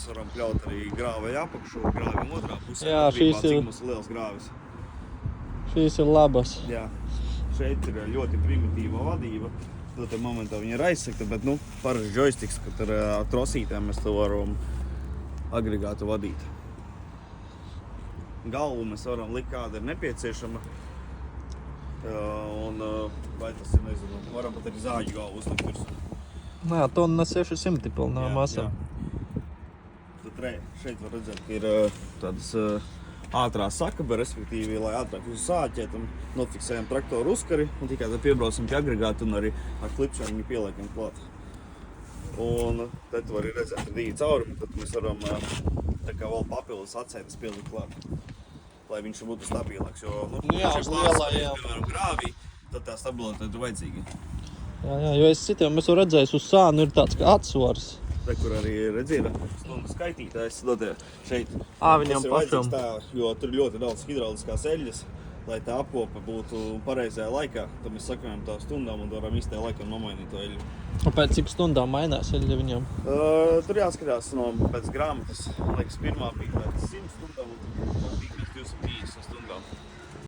mēs varam pļaut arī grāvēju apakšu, grāvim otrā pusē. Jā, šīs ir... Cik mums ir liels grāvis. Šīs ir labas. Jā, šeit ir ļoti primitīva vadība. Tad momentā viņa ir aizsakta, bet, parasts joysticks, kad ar trosītēm mēs to varam agregātu vadīt. Galvu mēs varam likt, kāda ir nepieciešama. Vai tas ir, nezinu, varam pat arī zāģu galvu uzlikt virsū. Nā, tonna 600 pilnā masā. Tad šeit var redzēt, ka ir tādas ātrā sakabe, respektīvi, lai ātrāk jūs sāķēt un nofiksējam traktoru uzkari un tikai tad piebraucam pie agregāta un arī ar klipšanu viņu pieliekam klāt. Un te tu vari redzēt, ka divi caurumi, tad mēs varam tā kā vēl papildus atsētas pielikt klāt, lai viņš būtu stabilāks, jo, uz lielā, piemēram, grāvī, tad tā stabilitāte ir vajadzīga. Jā, jo es citiem esmu redzējis, uz sānu ir tāds kā atsvars. Te, kur arī redzēja stundu skaitītājs, tad šeit Viņam tas ir vajadzīgs tā, jo tur ir ļoti daudz hidrauliskās eļļas, lai tā apkope būtu pareizajā laikā. Tad mēs sakojam tā stundām un varam īstajā laikā nomainīt to eļļu. Un pēc cik stundām mainās eļļa viņam? Tur jāskatās pēc grāmatas. Liekas, pirmā bija pēc 100 stundām un bija pēc 250 stundām.